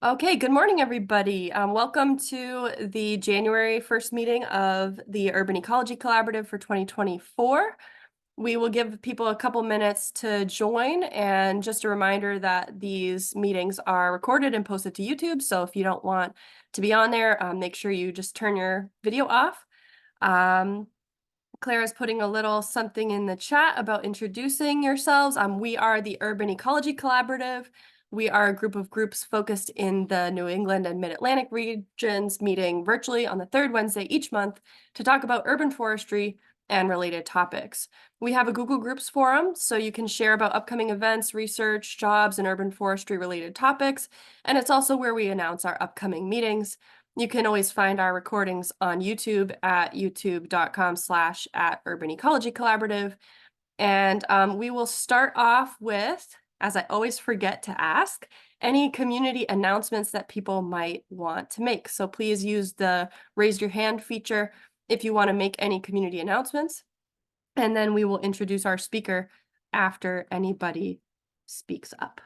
Okay, good morning, everybody. Welcome to the January 1st meeting of the Urban Ecology Collaborative for 2024. We will give people a couple minutes to join, and just a reminder that these meetings are recorded and posted to YouTube, so if you don't want to be on there, make sure you just turn your video off. Clara's putting a little something in the chat about introducing yourselves. We are the Urban Ecology Collaborative. We are a group of groups focused in the New England and Mid-Atlantic regions, meeting virtually on the third Wednesday each month to talk about urban forestry and related topics. We have a Google Groups forum, so you can share about upcoming events, research, jobs, and urban forestry related topics. And it's also where we announce our upcoming meetings. You can always find our recordings on YouTube at youtube.com/@Urban Ecology Collaborative. And we will start off with, as I always forget to ask, any community announcements that people might want to make. So please use the raise your hand feature if you want to make any community announcements. And then we will introduce our speaker after anybody speaks up.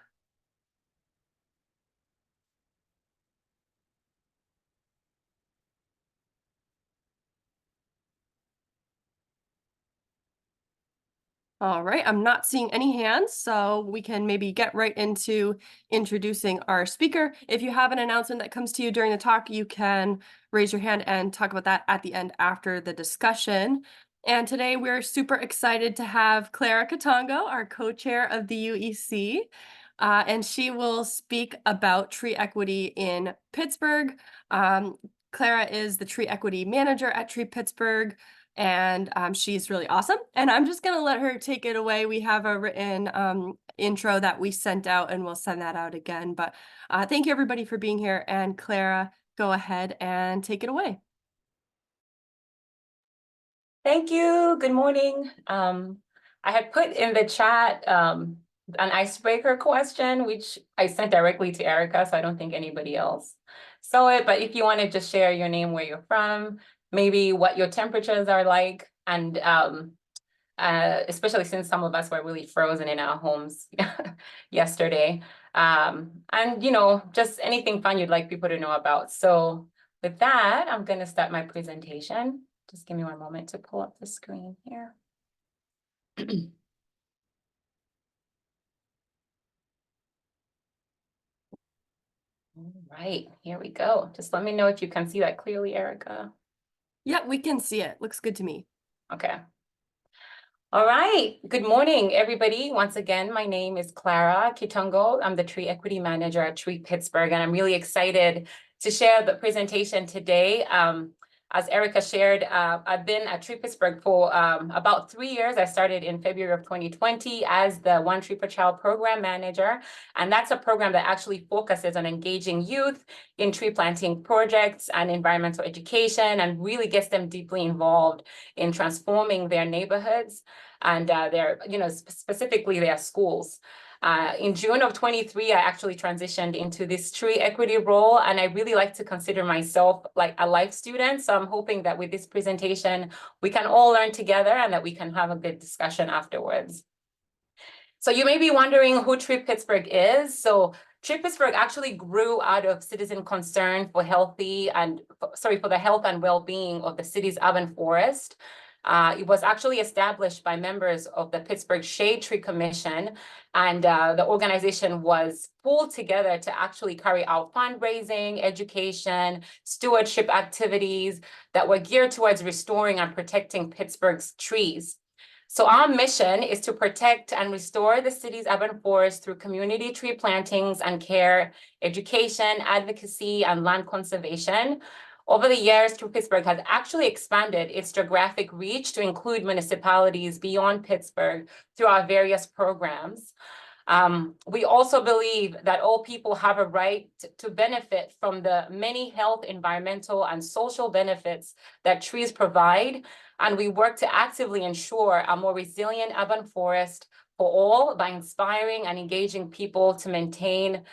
All right, I'm not seeing any hands, so we can maybe get right into introducing our speaker. If you have an announcement that comes to you during the talk, you can raise your hand and talk about that at the end after the discussion. And today we're super excited to have Clara Kitongo, our co-chair of the UEC, and she will speak about tree equity in Pittsburgh. Clara is the tree equity manager at Tree Pittsburgh, and she's really awesome. And I'm just gonna let her take it away. We have a written intro that we sent out, and we'll send that out again. But thank you everybody for being here. And Clara, go ahead and take it away. Thank you. Good morning. I had put in the chat an icebreaker question, which I sent directly to Erica, so I don't think anybody else saw it. But if you want to just share your name, where you're from, maybe what your temperatures are like, and especially since some of us were really frozen in our homes yesterday. And, just anything fun you'd like people to know about. So with that, I'm going to start my presentation. Just give me one moment to pull up the screen here. All right, here we go. Just let me know if you can see that clearly, Erica. Yeah, we can see it. Looks good to me. Okay. All right. Good morning, everybody. Once again, my name is Clara Kitongo. I'm the Tree Equity Manager at Tree Pittsburgh, and I'm really excited to share the presentation today. As Erica shared, I've been at Tree Pittsburgh for about 3 years. I started in February of 2020 as the One Tree Per Child Program Manager, and that's a program that actually focuses on engaging youth in tree planting projects and environmental education, and really gets them deeply involved in transforming their neighborhoods and specifically their schools. In June of 23, I actually transitioned into this tree equity role, and I really like to consider myself like a life student. So I'm hoping that with this presentation, we can all learn together and that we can have a good discussion afterwards. So you may be wondering who Tree Pittsburgh is. So Tree Pittsburgh actually grew out of citizen concern for the health and well-being of the city's urban forest. It was actually established by members of the Pittsburgh Shade Tree Commission, and the organization was pulled together to actually carry out fundraising, education, stewardship activities that were geared towards restoring and protecting Pittsburgh's trees. So our mission is to protect and restore the city's urban forest through community tree plantings and care, education, advocacy, and land conservation. Over the years, Tree Pittsburgh has actually expanded its geographic reach to include municipalities beyond Pittsburgh through our various programs. We also believe that all people have a right to benefit from the many health, environmental, and social benefits that trees provide. And we work to actively ensure a more resilient urban forest for all by inspiring and engaging people to maintain,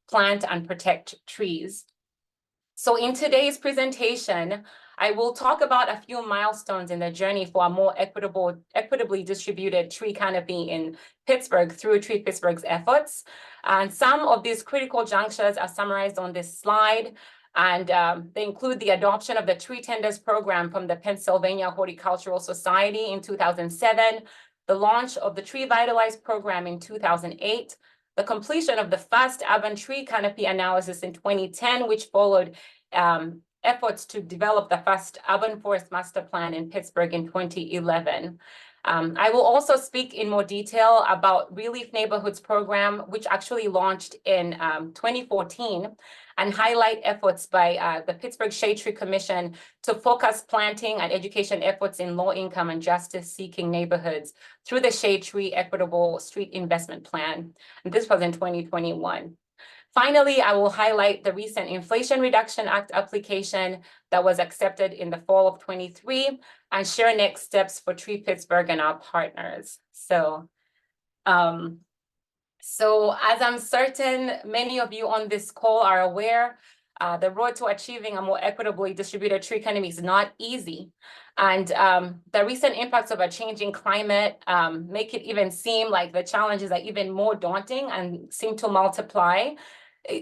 plant, and protect trees. So in today's presentation, I will talk about a few milestones in the journey for a more equitably distributed tree canopy in Pittsburgh through Tree Pittsburgh's efforts. And some of these critical junctures are summarized on this slide. And they include the adoption of the Tree Tenders program from the Pennsylvania Horticultural Society in 2007, the launch of the Tree Vitalize program in 2008, the completion of the first urban tree canopy analysis in 2010, which followed efforts to develop the first urban forest master plan in Pittsburgh in 2011. I will also speak in more detail about ReLeaf Neighborhoods program, which actually launched in 2014, and highlight efforts by the Pittsburgh Shade Tree Commission to focus planting and education efforts in low-income and justice-seeking neighborhoods through the Shade Tree Equitable Street Investment Plan. And this was in 2021. Finally, I will highlight the recent Inflation Reduction Act application that was accepted in the fall of 23 and share next steps for Tree Pittsburgh and our partners. So as I'm certain many of you on this call are aware, the road to achieving a more equitably distributed tree canopy is not easy. And the recent impacts of a changing climate make it even seem like the challenges are even more daunting and seem to multiply.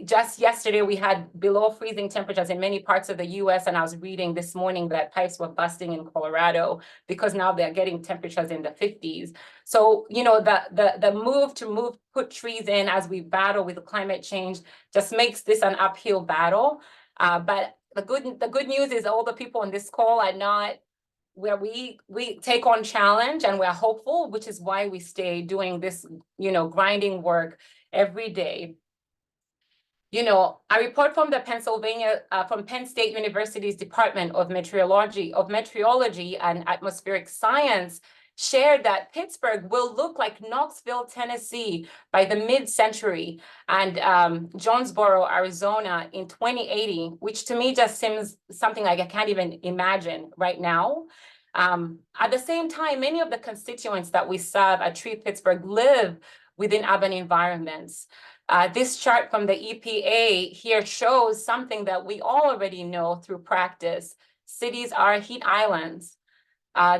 Just yesterday, we had below freezing temperatures in many parts of the US, and I was reading this morning that pipes were busting in Colorado because now they're getting temperatures in the 50s. So, you know, the move to put trees in as we battle with climate change just makes this an uphill battle. But the good news is all the people on this call are not where we take on challenge, and we're hopeful, which is why we stay doing this, you know, grinding work every day. You know, a report from the from Penn State University's Department of Meteorology and Atmospheric Science shared that Pittsburgh will look like Knoxville, Tennessee by the mid-century, and Jonesboro, Arizona in 2080, which to me just seems something like I can't even imagine right now. At the same time, many of the constituents that we serve at Tree Pittsburgh live within urban environments. This chart from the EPA here shows something that we all already know through practice. Cities are heat islands.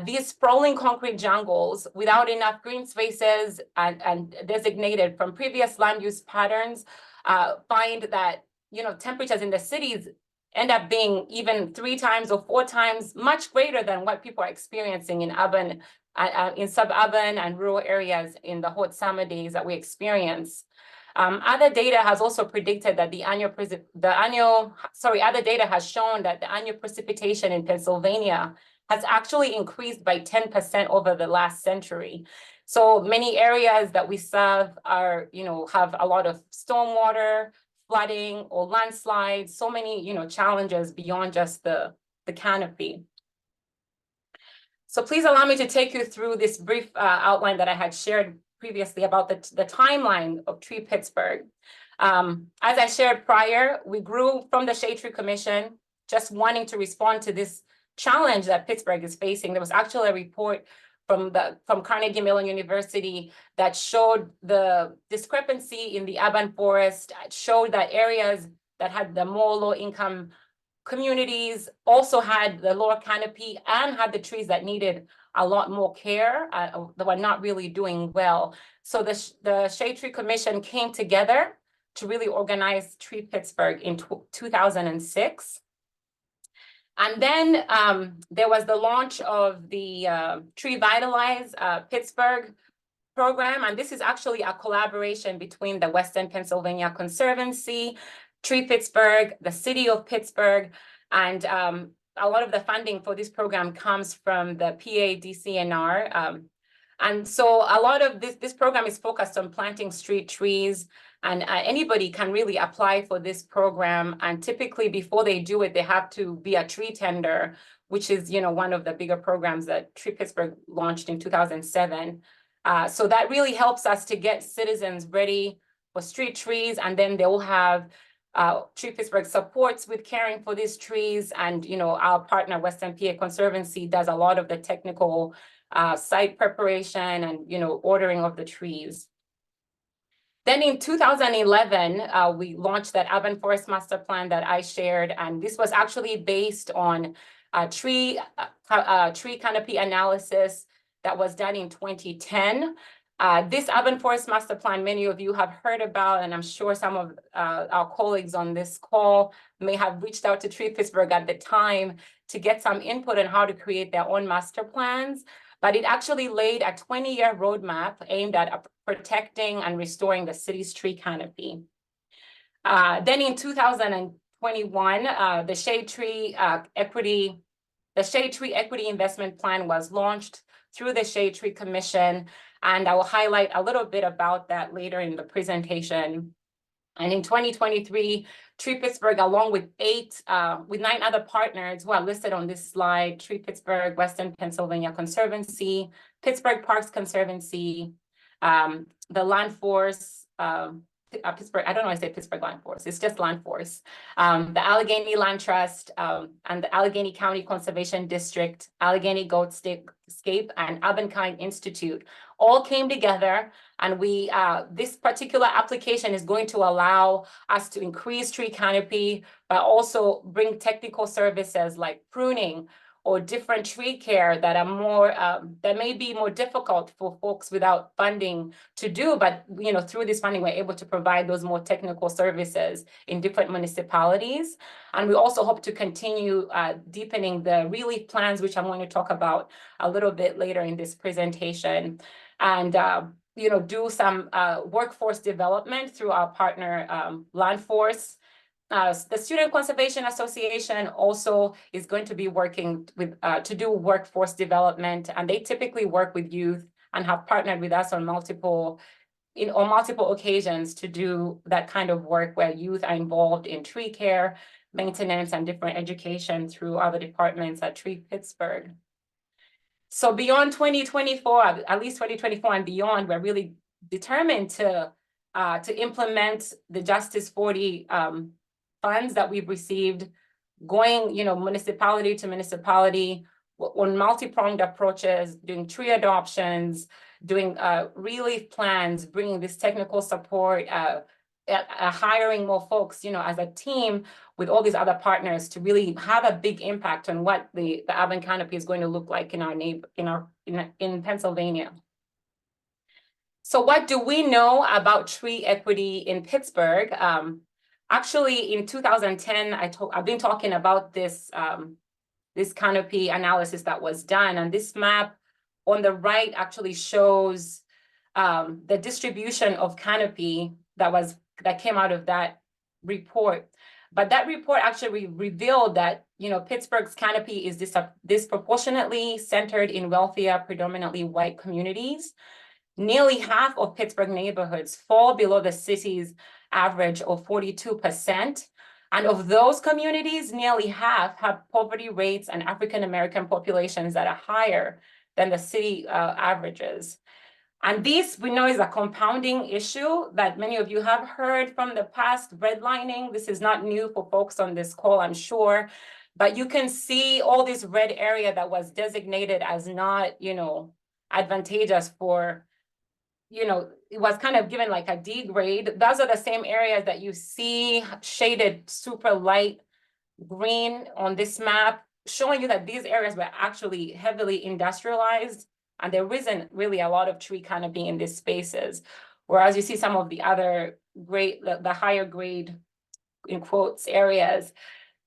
These sprawling concrete jungles without enough green spaces and designated from previous land use patterns find that, you know, temperatures in the cities end up being even 3 times or 4 times much greater than what people are experiencing in urban, in suburban and rural areas in the hot summer days that we experience. Other data has also predicted that other data has shown that the annual precipitation in Pennsylvania has actually increased by 10% over the last century. So many areas that we serve are, you know, have a lot of stormwater, flooding, or landslides, so many, you know, challenges beyond just the canopy. So please allow me to take you through this brief outline that I had shared previously about the timeline of Tree Pittsburgh. As I shared prior, we grew from the Shade Tree Commission, just wanting to respond to this challenge that Pittsburgh is facing. There was actually a report from Carnegie Mellon University that showed the discrepancy in the urban forest, showed that areas that had the more low-income communities also had the lower canopy and had the trees that needed a lot more care, that were not really doing well. So the Shade Tree Commission came together to really organize Tree Pittsburgh in 2006. And then there was the launch of the Tree Vitalize Pittsburgh program. And this is actually a collaboration between the Western Pennsylvania Conservancy, Tree Pittsburgh, the city of Pittsburgh, and a lot of the funding for this program comes from the PADCNR. And so a lot of this program is focused on planting street trees, and anybody can really apply for this program. And typically before they do it, they have to be a tree tender, which is, you know, one of the bigger programs that Tree Pittsburgh launched in 2007. So that really helps us to get citizens ready for street trees, and then they will have Tree Pittsburgh supports with caring for these trees, and, you know, our partner Western PA Conservancy does a lot of the technical site preparation and, you know, ordering of the trees. Then in 2011, we launched that Urban Forest Master Plan that I shared, and this was actually based on tree canopy analysis that was done in 2010. This urban forest master plan, many of you have heard about, and I'm sure some of our colleagues on this call may have reached out to Tree Pittsburgh at the time to get some input on how to create their own master plans. But it actually laid a 20-year roadmap aimed at protecting and restoring the city's tree canopy. Then in 2021, the Shade Tree Equity Investment Plan was launched through the Shade Tree Commission, and I will highlight a little bit about that later in the presentation. And in 2023, Tree Pittsburgh, along with 9 other partners who are listed on this slide, Tree Pittsburgh, Western Pennsylvania Conservancy, Pittsburgh Parks Conservancy, the Land Force, Pittsburgh, I don't know why I say Pittsburgh Land Force, it's just Land Force, the Allegheny Land Trust, and the Allegheny County Conservation District, Allegheny Goatscape, and Urbankind Institute all came together, and this particular application is going to allow us to increase tree canopy, but also bring technical services like pruning or different tree care that are more that may be more difficult for folks without funding to do, but through this funding we're able to provide those more technical services in different municipalities. And we also hope to continue deepening the ReLeaf plans, which I'm going to talk about a little bit later in this presentation, and do some workforce development through our partner Land Force. The Student Conservation Association also is going to be working with to do workforce development, and they typically work with youth and have partnered with us on multiple occasions to do that kind of work where youth are involved in tree care, maintenance, and different education through other departments at Tree Pittsburgh. So beyond 2024, at least 2024 and beyond, we're really determined to implement the Justice 40 funds that we've received, going municipality to municipality on multi-pronged approaches, doing tree adoptions, doing ReLeaf plans, bringing this technical support, hiring more folks, as a team with all these other partners to really have a big impact on what the urban canopy is going to look like in Pennsylvania. So what do we know about tree equity in Pittsburgh? Actually, in 2010, I've been talking about this this canopy analysis that was done, and this map on the right actually shows the distribution of canopy that came out of that report. But that report actually revealed that Pittsburgh's canopy is disproportionately centered in wealthier, predominantly white communities. Nearly half of Pittsburgh neighborhoods fall below the city's average of 42%. And of those communities, nearly half have poverty rates and African-American populations that are higher than the city averages. And this, we know, is a compounding issue that many of you have heard from the past, redlining. This is not new for folks on this call, I'm sure. But you can see all this red area that was designated as not, advantageous for, it was kind of given like a D grade. Those are the same areas that you see shaded super light green on this map, showing you that these areas were actually heavily industrialized, and there isn't really a lot of tree canopy in these spaces. Whereas you see some of the other the higher grade, in quotes, areas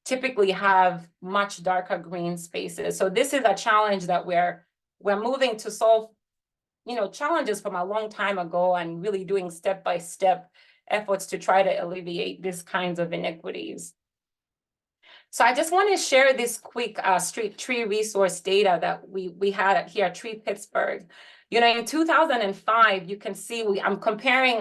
typically have much darker green spaces. So this is a challenge that we're moving to solve, challenges from a long time ago, and really doing step-by-step efforts to try to alleviate these kinds of inequities. So I just want to share this quick street tree resource data that we had here at Tree Pittsburgh. In 2005, you can see I'm comparing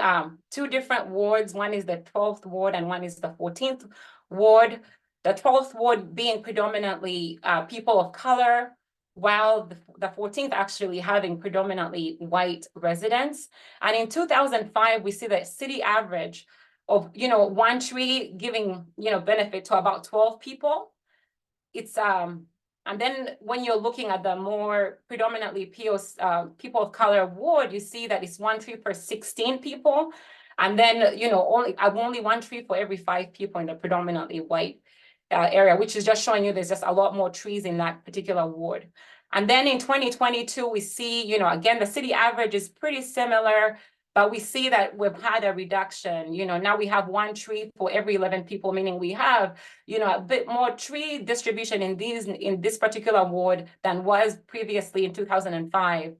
2 different wards. One is the 12th ward and one is the 14th ward. The 12th ward being predominantly people of color, while the 14th actually having predominantly white residents. And in 2005, we see the city average of, one tree giving, benefit to about 12 people. It's, and then when you're looking at the more predominantly people of color ward, you see that it's 1 tree per 16 people. And then, only 1 tree for every 5 people in the predominantly white area, which is just showing you there's just a lot more trees in that particular ward. And then in 2022, we see, you know, again, the city average is pretty similar, but we see that we've had a reduction. You know, now we have 1 tree for every 11 people, meaning we have, you know, a bit more tree distribution in this particular ward than was previously in 2005.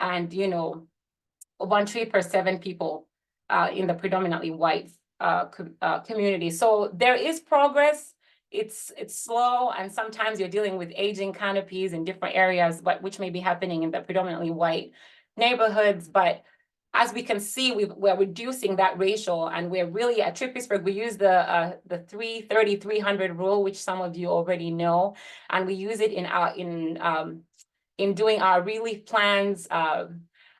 And, you know, 1 tree per 7 people in the predominantly white community. So there is progress. It's slow, and sometimes you're dealing with aging canopies in different areas, but which may be happening in the predominantly white neighborhoods. But as we can see, we're reducing that ratio, and we're really at Tree Pittsburgh, we use the 330-300 rule, which some of you already know, and we use it in doing our ReLeaf plans.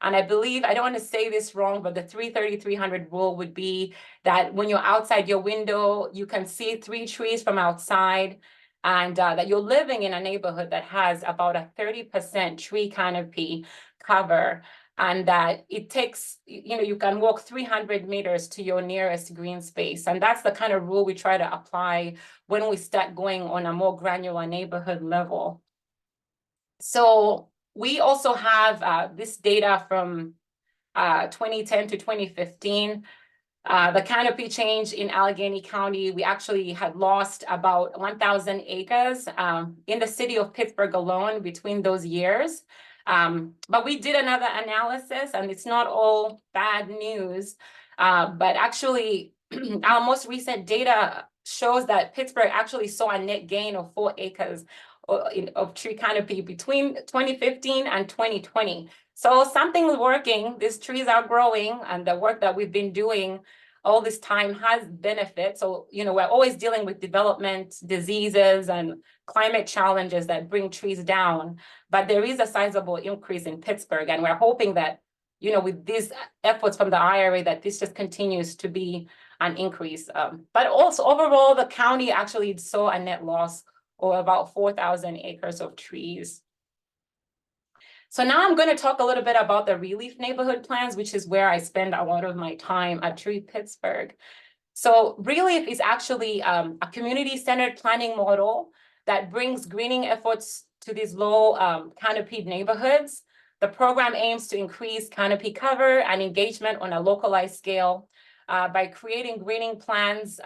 And I believe, I don't want to say this wrong, but the 330-300 rule would be that when you're outside your window, you can see 3 trees from outside, and that you're living in a neighborhood that has about a 30% tree canopy cover, and that it takes, you know, you can walk 300 meters to your nearest green space. And that's the kind of rule we try to apply when we start going on a more granular neighborhood level. So we also have this data from 2010 to 2015. The canopy change in Allegheny County, we actually had lost about 1,000 acres in the city of Pittsburgh alone between those years. But we did another analysis, and it's not all bad news. But actually, our most recent data shows that Pittsburgh actually saw a net gain of 4 acres of tree canopy between 2015 and 2020. So something's working. These trees are growing, and the work that we've been doing all this time has benefit. So, you know, we're always dealing with development, diseases, and climate challenges that bring trees down. But there is a sizable increase in Pittsburgh, and we're hoping that, you know, with these efforts from the IRA, that this just continues to be an increase. But also overall, the county actually saw a net loss or about 4,000 acres of trees. So now I'm going to talk a little bit about the ReLeaf neighborhood plans, which is where I spend a lot of my time at Tree Pittsburgh. So ReLeaf is actually a community-centered planning model that brings greening efforts to these low canopied neighborhoods. The program aims to increase canopy cover and engagement on a localized scale by creating greening plans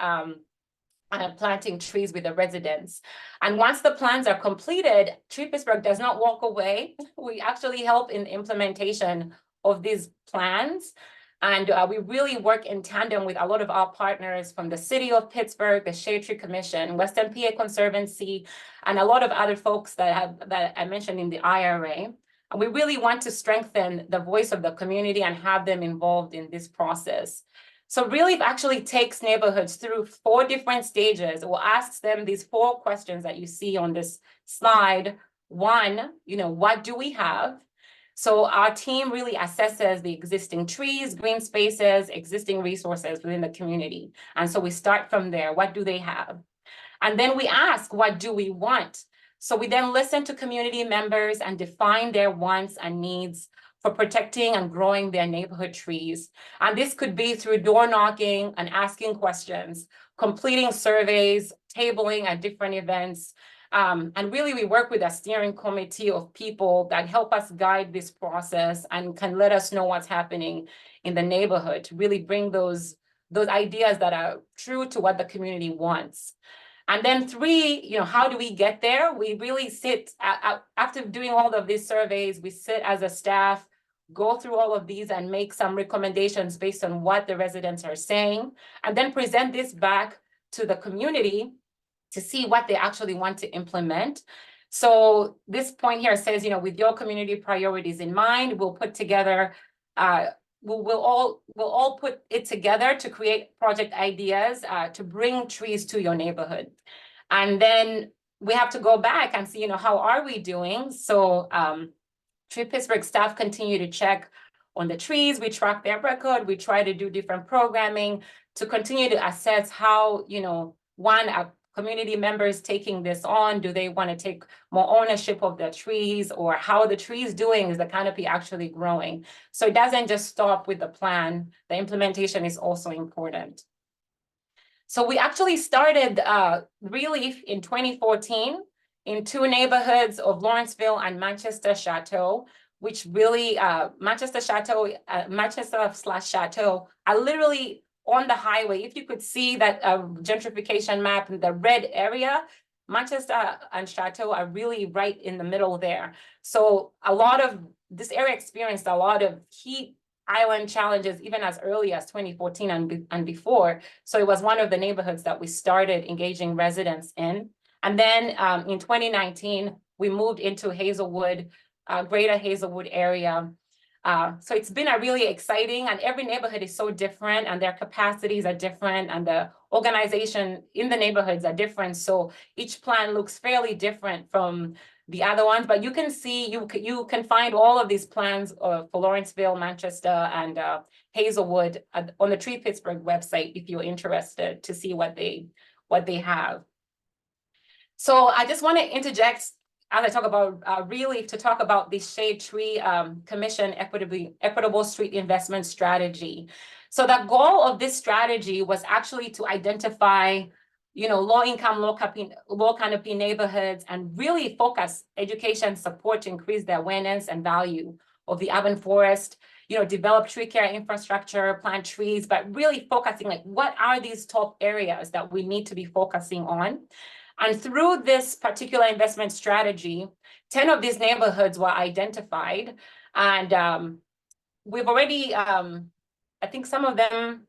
and planting trees with the residents. And once the plans are completed, Tree Pittsburgh does not walk away. We actually help in the implementation of these plans. And we really work in tandem with a lot of our partners from the city of Pittsburgh, the Shade Tree Commission, Western PA Conservancy, and a lot of other folks that I mentioned in the IRA. And we really want to strengthen the voice of the community and have them involved in this process. So ReLeaf actually takes neighborhoods through 4 different stages, or asks them these 4 questions that you see on this slide. 1, you know, what do we have? So our team really assesses the existing trees, green spaces, existing resources within the community. And so we start from there. What do they have? And then we ask, what do we want? So we then listen to community members and define their wants and needs for protecting and growing their neighborhood trees. And this could be through door knocking and asking questions, completing surveys, tabling at different events. And really, we work with a steering committee of people that help us guide this process and can let us know what's happening in the neighborhood to really bring those ideas that are true to what the community wants. And then 3, you know, how do we get there? We really sit, after doing all of these surveys, we sit as a staff, go through all of these and make some recommendations based on what the residents are saying, and then present this back to the community to see what they actually want to implement. So this point here says, you know, with your community priorities in mind, we'll put together, we'll all put it together to create project ideas to bring trees to your neighborhood. And then we have to go back and see, you know, how are we doing? So Tree Pittsburgh staff continue to check on the trees. We track their record. We try to do different programming to continue to assess how, you know, community members taking this on. Do they want to take more ownership of the trees, or how the trees doing? Is the canopy actually growing? So it doesn't just stop with the plan. The implementation is also important. So we actually started ReLeaf in 2014 in two neighborhoods of Lawrenceville and Manchester Chateau, which really Manchester/Chateau are literally on the highway. If you could see that gentrification map in the red area, Manchester and Chateau are really right in the middle there. So a lot of this area experienced a lot of heat island challenges even as early as 2014 and before. So it was one of the neighborhoods that we started engaging residents in. And then in 2019, we moved into Hazelwood, greater Hazelwood area. So it's been a really exciting, and every neighborhood is so different and their capacities are different and the organization in the neighborhoods are different. So each plan looks fairly different from the other ones, but you can see, you can find all of these plans for Lawrenceville, Manchester, and Hazelwood on the Tree Pittsburgh website if you're interested to see what they have. So I just want to interject as I talk about ReLeaf to talk about the Shade Tree Commission Equitable Street Investment Strategy. So the goal of this strategy was actually to identify low-income, low-canopy neighborhoods and really focus education support to increase the awareness and value of the urban forest, develop tree care infrastructure, plant trees, but really focusing like what are these top areas that we need to be focusing on. And through this particular investment strategy, 10 of these neighborhoods were identified. And we've already, I think some of them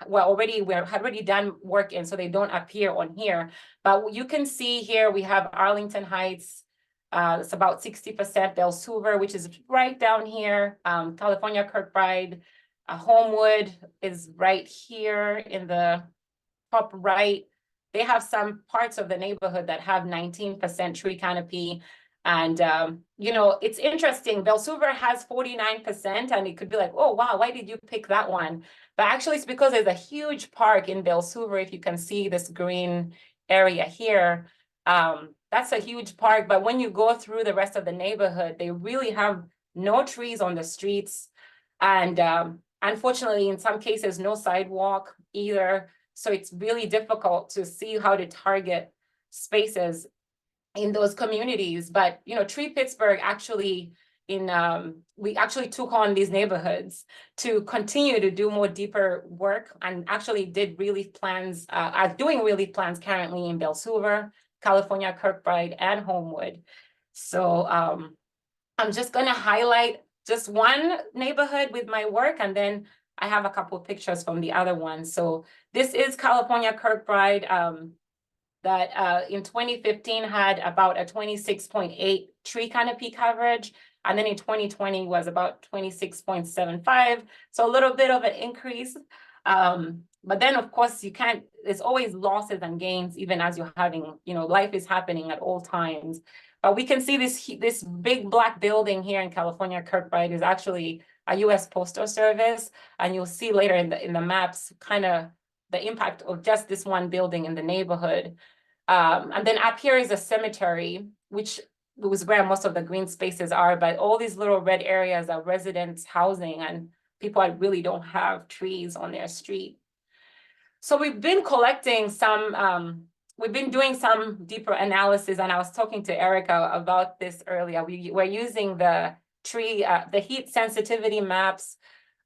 we had already done work in, so they don't appear on here. But you can see here, we have Arlington Heights, it's about 60%, Bells Hoover, which is right down here, California Kirkbride, Homewood is right here in the top right. They have some parts of the neighborhood that have 19% tree canopy. And, it's interesting. Bells Hoover has 49%, and it could be like, oh, wow, why did you pick that one? But actually, it's because there's a huge park in Bells Hoover. If you can see this green area here, that's a huge park. But when you go through the rest of the neighborhood, they really have no trees on the streets. And unfortunately, in some cases, no sidewalk either. So it's really difficult to see how to target spaces in those communities. But Tree Pittsburgh actually we actually took on these neighborhoods to continue to do more deeper work, and actually did ReLeaf plans, are doing ReLeaf plans currently in Bells Hoover, California Kirkbride, and Homewood. So I'm just going to highlight just one neighborhood with my work, and then I have a couple of pictures from the other ones. So this is California Kirkbride, that in 2015 had about a 26.8 tree canopy coverage. And then in 2020 was about 26.75. So a little bit of an increase. But then of course there's always losses and gains, even as you're having, life is happening at all times. But we can see this big black building here in California Kirkbride is actually a US Postal Service. And you'll see later in the maps, kind of the impact of just this one building in the neighborhood. And then up here is a cemetery, which was where most of the green spaces are, but all these little red areas are residents housing, and people really don't have trees on their street. So we've been collecting some, we've been doing some deeper analysis, and I was talking to Erica about this earlier. We're using the heat sensitivity maps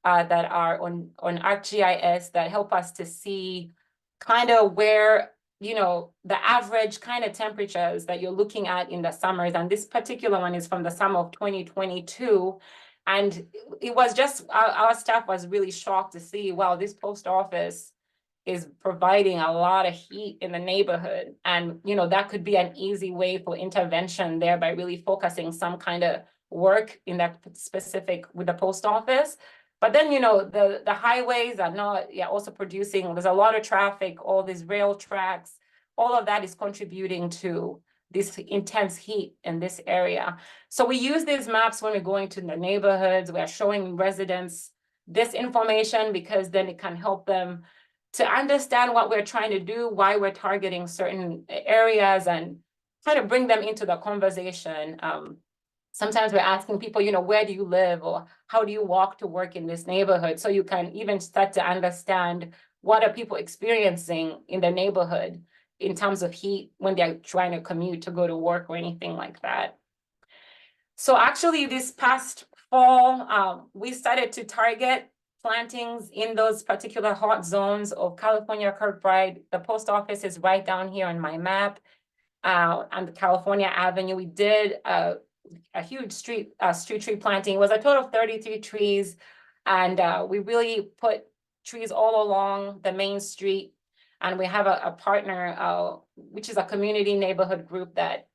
that are on ArcGIS that help us to see kind of where the average kind of temperatures that you're looking at in the summers. And this particular one is from the summer of 2022. And it was just, our staff was really shocked to see, wow, this post office is providing a lot of heat in the neighborhood. And, that could be an easy way for intervention there by really focusing some kind of work in that specific with the post office. But then, the highways are not also producing, there's a lot of traffic, all these rail tracks, all of that is contributing to this intense heat in this area. So we use these maps when we're going to the neighborhoods, we're showing residents this information because then it can help them to understand what we're trying to do, why we're targeting certain areas, and kind of bring them into the conversation. Sometimes we're asking people, where do you live, or how do you walk to work in this neighborhood? So you can even start to understand what are people experiencing in their neighborhood in terms of heat when they're trying to commute to go to work or anything like that. So actually this past fall, we started to target plantings in those particular hot zones of California Kirkbride. The post office is right down here on my map. On the California Avenue, we did a huge street tree planting. It was a total of 33 trees. And we really put trees all along the main street. And we have a partner, which is a community neighborhood group that,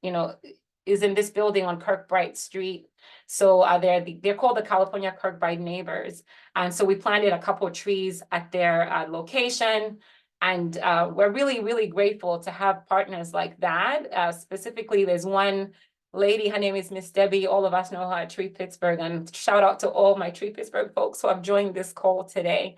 is in this building on Kirkbride Street. So they're called the California Kirkbride Neighbors. And so we planted a couple of trees at their location. And we're really, really grateful to have partners like that. Specifically, there's one lady, her name is Miss Debbie. All of us know her at Tree Pittsburgh, and shout out to all my Tree Pittsburgh folks who have joined this call today.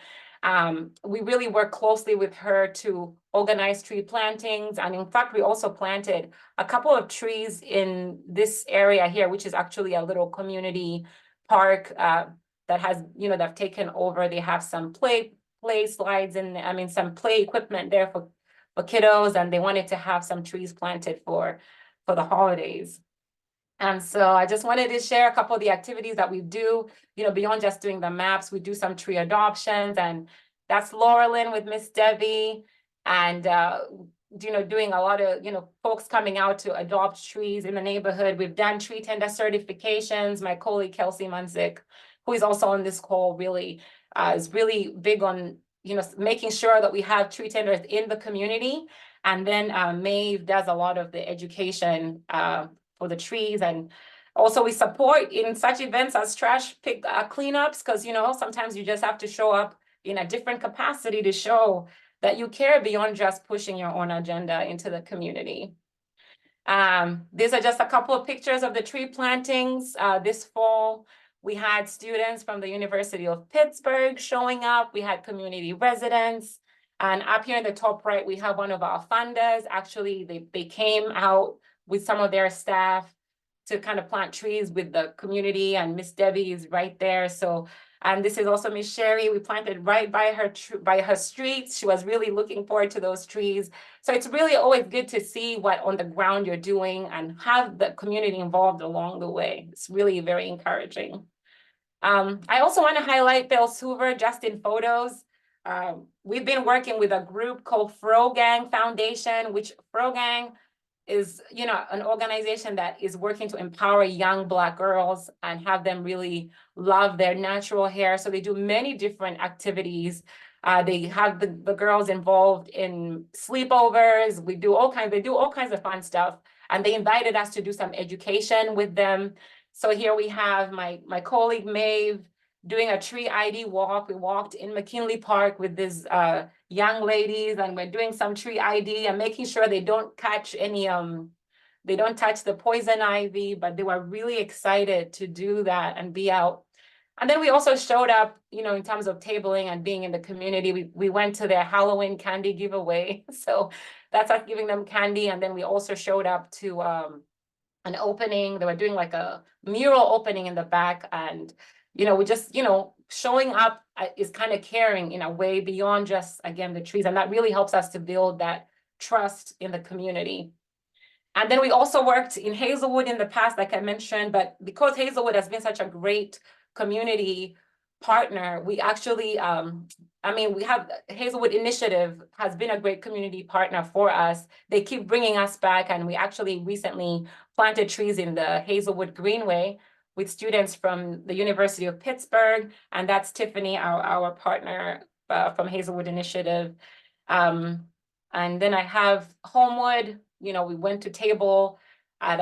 We really work closely with her to organize tree plantings. And in fact, we also planted a couple of trees in this area here, which is actually a little community park that has, they've taken over. They have some play slides and some play equipment there for kiddos, and they wanted to have some trees planted for the holidays. And so I just wanted to share a couple of the activities that we do, beyond just doing the maps. We do some tree adoptions, and that's Laurelyn with Miss Debbie, and doing a lot of folks coming out to adopt trees in the neighborhood. We've done tree tender certifications. My colleague Kelsey Munzik, who is also on this call, really is really big on making sure that we have tree tenders in the community. And then Maeve does a lot of the education for the trees. And also we support in such events as trash pick cleanups, because sometimes you just have to show up in a different capacity to show that you care beyond just pushing your own agenda into the community. These are just a couple of pictures of the tree plantings. This fall, we had students from the University of Pittsburgh showing up. We had community residents. And up here in the top right, we have one of our funders. Actually, they came out with some of their staff to kind of plant trees with the community, and Miss Debbie is right there. So, and this is also Miss Sherry. We planted right by her street. She was really looking forward to those trees. So it's really always good to see what on the ground you're doing and have the community involved along the way. It's really very encouraging. I also want to highlight Bells Hoover just in photos. We've been working with a group called Frogang Foundation, which Frogang is, an organization that is working to empower young Black girls and have them really love their natural hair. So they do many different activities. They have the girls involved in sleepovers. They do all kinds of fun stuff. And they invited us to do some education with them. So here we have my colleague Maeve doing a tree ID walk. We walked in McKinley Park with these young ladies, and we're doing some tree ID and making sure they don't catch any, they don't touch the poison ivy, but they were really excited to do that and be out. And then we also showed up, in terms of tabling and being in the community. We went to their Halloween candy giveaway. So that's us giving them candy. And then we also showed up to an opening. They were doing like a mural opening in the back, and we just showing up is kind of caring in a way beyond just, again, the trees, and that really helps us to build that trust in the community. And then we also worked in Hazelwood in the past, like I mentioned, but because Hazelwood has been such a great community partner, we actually we have Hazelwood Initiative has been a great community partner for us. They keep bringing us back, and we actually recently planted trees in the Hazelwood Greenway with students from the University of Pittsburgh, and that's Tiffany, our partner from Hazelwood Initiative. And then I have Homewood. We went to table at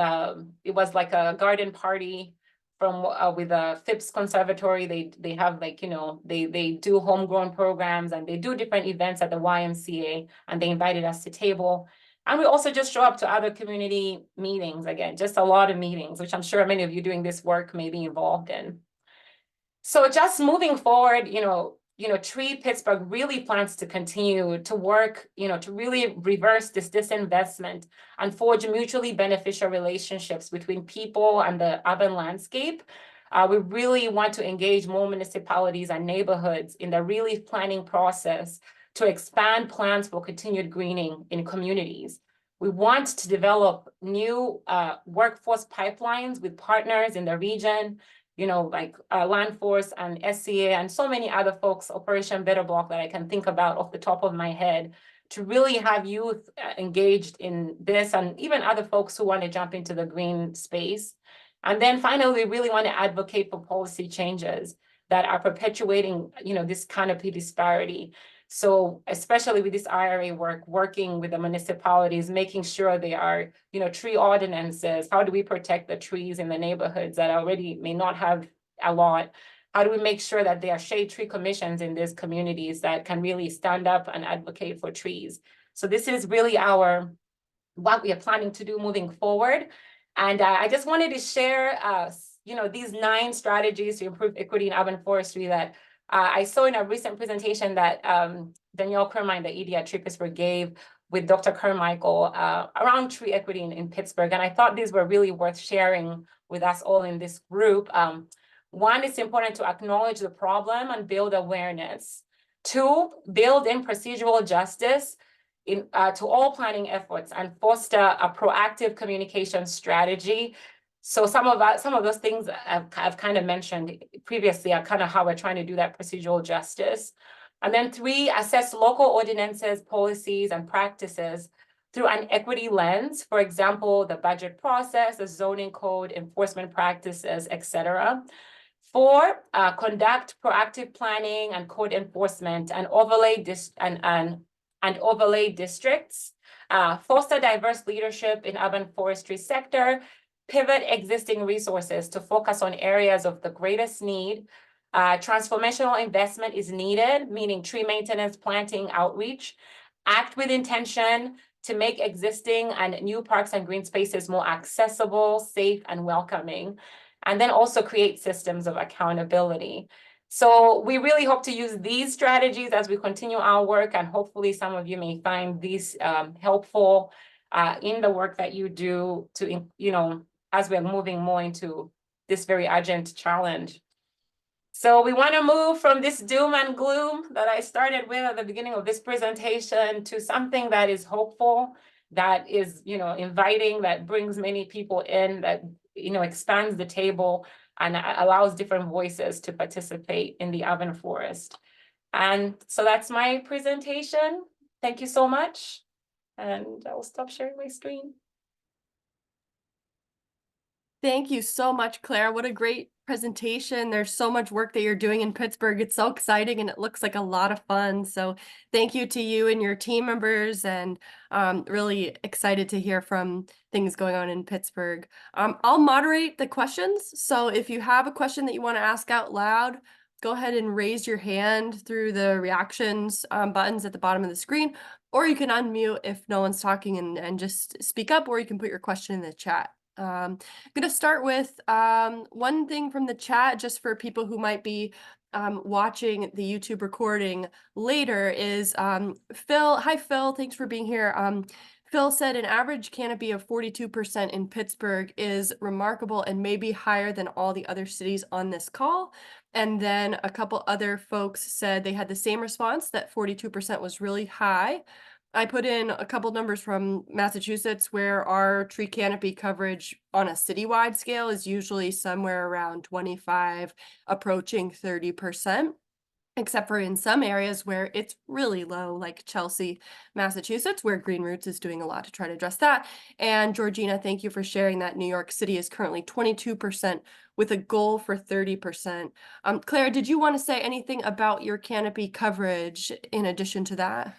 it was like a garden party from with a Phipps Conservatory. They have they do homegrown programs, and they do different events at the YMCA, and they invited us to table. And we also just show up to other community meetings, again, just a lot of meetings, which I'm sure many of you doing this work may be involved in. So just moving forward, Tree Pittsburgh really plans to continue to work, to really reverse this disinvestment and forge mutually beneficial relationships between people and the urban landscape. We really want to engage more municipalities and neighborhoods in the ReLeaf planning process to expand plans for continued greening in communities. We want to develop new workforce pipelines with partners in the region, like Land Force and SCA and so many other folks, Operation Better Block, that I can think about off the top of my head, to really have youth engaged in this, and even other folks who want to jump into the green space. And then finally, we really want to advocate for policy changes that are perpetuating, this canopy disparity. So especially with this IRA work, working with the municipalities, making sure they are, tree ordinances. How do we protect the trees in the neighborhoods that already may not have a lot? How do we make sure that there are shade tree commissions in these communities that can really stand up and advocate for trees? So this is really what we are planning to do moving forward. And I just wanted to share, these 9 strategies to improve equity in urban forestry that I saw in a recent presentation that Danielle Kermine, the ED at Tree Pittsburgh, gave with Dr. Carmichael around tree equity in Pittsburgh. And I thought these were really worth sharing with us all in this group. One, it's important to acknowledge the problem and build awareness. 2, build in procedural justice to all planning efforts and foster a proactive communication strategy. So some of those things I've kind of mentioned previously are kind of how we're trying to do that procedural justice. And then 3, assess local ordinances, policies, and practices through an equity lens. For example, the budget process, the zoning code, enforcement practices, etc. 4, conduct proactive planning and code enforcement and overlay districts, foster diverse leadership in urban forestry sector, pivot existing resources to focus on areas of the greatest need. Transformational investment is needed, meaning tree maintenance, planting, outreach. Act with intention to make existing and new parks and green spaces more accessible, safe, and welcoming. And then also create systems of accountability. So we really hope to use these strategies as we continue our work, and hopefully some of you may find these helpful in the work that you do to, as we're moving more into this very urgent challenge. So we want to move from this doom and gloom that I started with at the beginning of this presentation to something that is hopeful, that is, inviting, that brings many people in, that, expands the table and allows different voices to participate in the urban forest. And so that's my presentation. Thank you so much. And I will stop sharing my screen. Thank you so much, Claire. What a great presentation. There's so much work that you're doing in Pittsburgh. It's so exciting and it looks like a lot of fun. So thank you to you and your team members, and really excited to hear from things going on in Pittsburgh. I'll moderate the questions. So if you have a question that you want to ask out loud, go ahead and raise your hand through the reactions buttons at the bottom of the screen, or you can unmute if no one's talking and just speak up, or you can put your question in the chat. I'm going to start with one thing from the chat, just for people who might be watching the YouTube recording later, is Phil. Hi, Phil. Thanks for being here. Phil said an average canopy of 42% in Pittsburgh is remarkable and maybe higher than all the other cities on this call. And then a couple other folks said they had the same response, that 42% was really high. I put in a couple numbers from Massachusetts, where our tree canopy coverage on a citywide scale is usually somewhere around 25, approaching 30%, except for in some areas where it's really low, like Chelsea, Massachusetts, where Green Roots is doing a lot to try to address that. And Georgina, thank you for sharing that New York City is currently 22% with a goal for 30%. Claire, did you want to say anything about your canopy coverage in addition to that?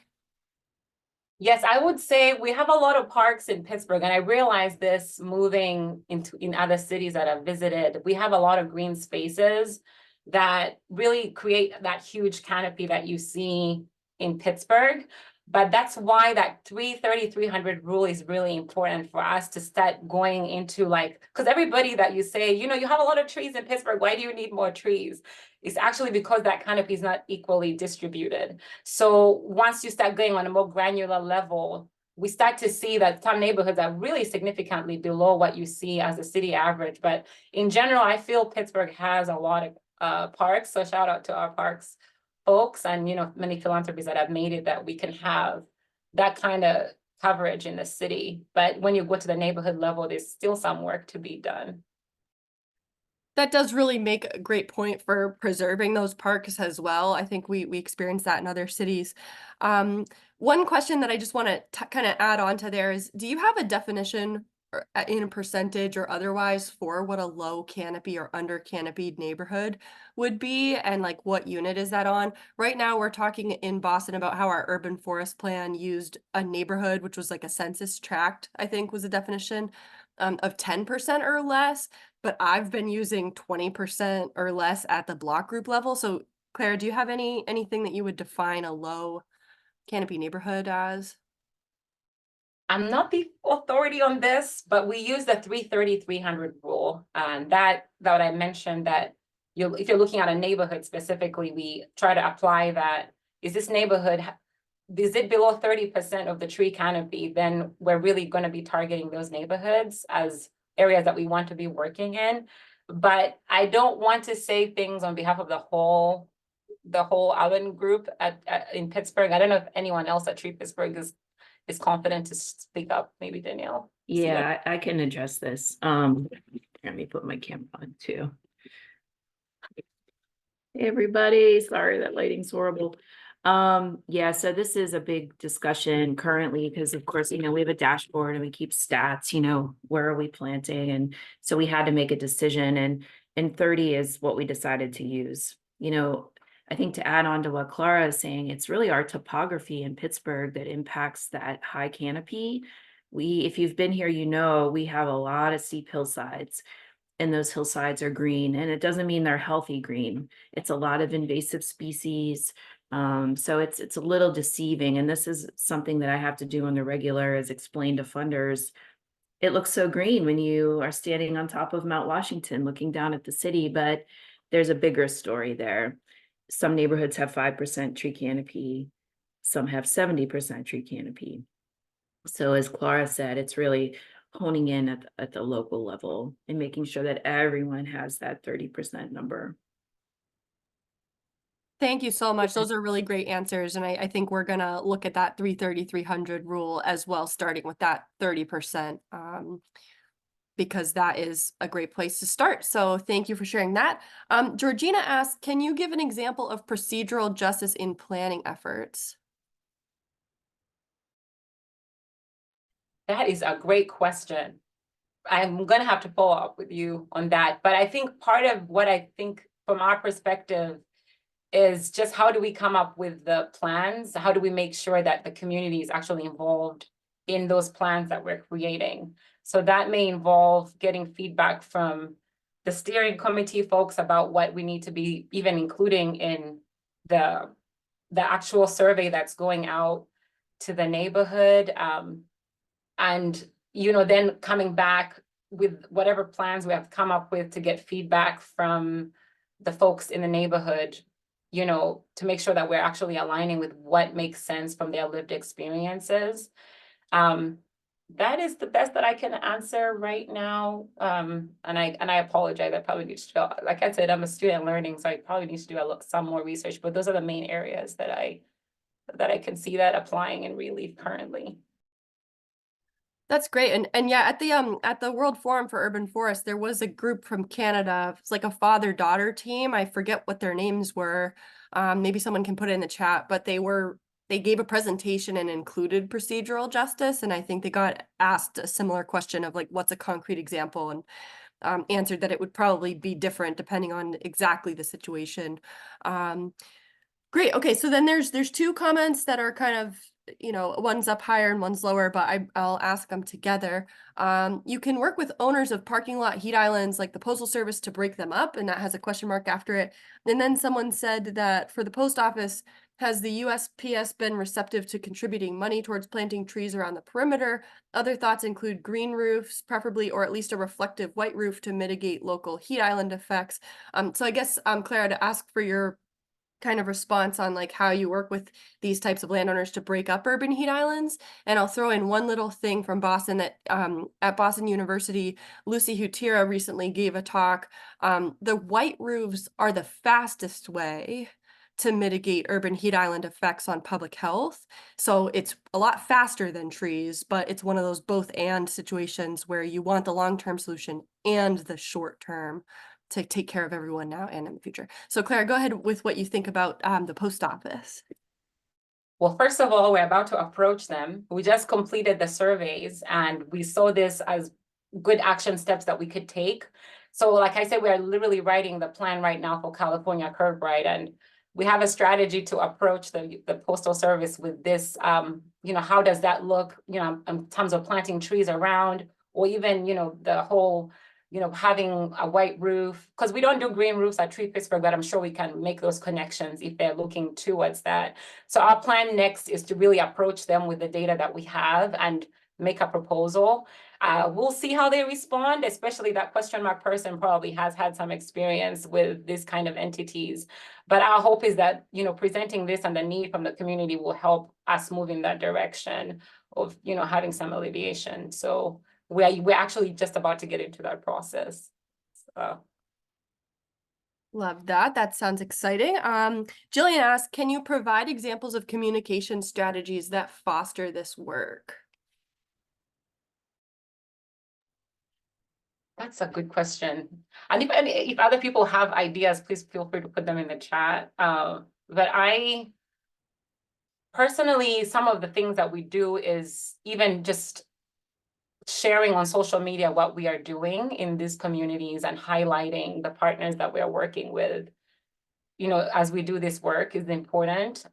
Yes, I would say we have a lot of parks in Pittsburgh, and I realized this moving in other cities that I've visited. We have a lot of green spaces that really create that huge canopy that you see in Pittsburgh. But that's why that 330-300 rule is really important for us to start going into, because everybody that you say, you have a lot of trees in Pittsburgh, why do you need more trees? It's actually because that canopy is not equally distributed. So once you start going on a more granular level, we start to see that some neighborhoods are really significantly below what you see as a city average. But in general, I feel Pittsburgh has a lot of parks. So shout out to our parks folks and, many philanthropies that have made it that we can have that kind of coverage in the city. But when you go to the neighborhood level, there's still some work to be done. That does really make a great point for preserving those parks as well. I think we experience that in other cities. One question that I just want to kind of add on to there is, do you have a definition or, in a percentage or otherwise for what a low canopy or under canopied neighborhood would be, and like what unit is that on? Right now, we're talking in Boston about how our urban forest plan used a neighborhood, which was like a census tract, I think was the definition, of 10% or less. But I've been using 20% or less at the block group level. So, Claire, do you have anything that you would define a low canopy neighborhood as? I'm not the authority on this, but we use the 330-300 rule. And that I mentioned that if you're looking at a neighborhood specifically, we try to apply that. Is this neighborhood, is it below 30% of the tree canopy? Then we're really going to be targeting those neighborhoods as areas that we want to be working in. But I don't want to say things on behalf of the whole island group in Pittsburgh. I don't know if anyone else at Tree Pittsburgh is confident to speak up. Maybe Danielle. Yeah, I can address this. Let me put my camera on too. Hey everybody, sorry that lighting's horrible. Yeah, so this is a big discussion currently because of course, we have a dashboard and we keep stats, where are we planting? And so we had to make a decision, and 30 is what we decided to use. I think to add on to what Clara is saying, it's really our topography in Pittsburgh that impacts that high canopy. If you've been here, we have a lot of steep hillsides, and those hillsides are green, and it doesn't mean they're healthy green. It's a lot of invasive species. So it's a little deceiving, and this is something that I have to do on the regular, is explain to funders. It looks so green when you are standing on top of Mount Washington looking down at the city, but there's a bigger story there. Some neighborhoods have 5% tree canopy, some have 70% tree canopy. So as Clara said, it's really honing in at the local level and making sure that everyone has that 30% number. Thank you so much. Those are really great answers. And I think we're going to look at that 330-300 rule as well, starting with that 30%. Because that is a great place to start. So thank you for sharing that. Georgina asked, can you give an example of procedural justice in planning efforts? That is a great question. I'm going to have to follow up with you on that. But I think part of what I think from our perspective is just how do we come up with the plans? How do we make sure that the community is actually involved in those plans that we're creating? So that may involve getting feedback from the steering committee folks about what we need to be even including in the actual survey that's going out to the neighborhood. And, then coming back with whatever plans we have come up with to get feedback from the folks in the neighborhood, to make sure that we're actually aligning with what makes sense from their lived experiences. That is the best that I can answer right now. And I apologize. I probably need to, like I said, I'm a student learning, so I probably need to do some more research, but those are the main areas that I can see that applying in ReLeaf currently. That's great. And yeah, at the World Forum for Urban Forest, there was a group from Canada. It's like a father-daughter team. I forget what their names were. Maybe someone can put it in the chat, but they gave a presentation and included procedural justice. And I think they got asked a similar question of like, what's a concrete example? And answered that it would probably be different depending on exactly the situation. Great. Okay. So then there's two comments that are kind of, one's up higher and one's lower, but I'll ask them together. You can work with owners of parking lot heat islands like the Postal Service to break them up, and that has a question mark after it. And then someone said that for the post office, has the USPS been receptive to contributing money towards planting trees around the perimeter? Other thoughts include green roofs, preferably, or at least a reflective white roof to mitigate local heat island effects. So I guess, Clara, to ask for your kind of response on like how you work with these types of landowners to break up urban heat islands. And I'll throw in one little thing from Boston that at Boston University, Lucy Hutira recently gave a talk. The white roofs are the fastest way to mitigate urban heat island effects on public health. So it's a lot faster than trees, but it's one of those both and situations where you want the long-term solution and the short term to take care of everyone now and in the future. So Clara, go ahead with what you think about the post office. Well, first of all, we're about to approach them. We just completed the surveys and we saw this as good action steps that we could take. So like I said, we are literally writing the plan right now for California Curb Right. And we have a strategy to approach the Postal Service with this, how does that look, in terms of planting trees around, or even, the whole, having a white roof, because we don't do green roofs at Tree Pittsburgh, but I'm sure we can make those connections if they're looking towards that. So our plan next is to really approach them with the data that we have and make a proposal. We'll see how they respond, especially that question mark person probably has had some experience with this kind of entities. But our hope is that, presenting this and the need from the community will help us move in that direction of, having some alleviation. So we're actually just about to get into that process. So. Love that. That sounds exciting. Jillian asked, can you provide examples of communication strategies that foster this work? That's a good question. And if other people have ideas, please feel free to put them in the chat. But I personally, some of the things that we do is even just sharing on social media what we are doing in these communities and highlighting the partners that we are working with, as we do this work is important.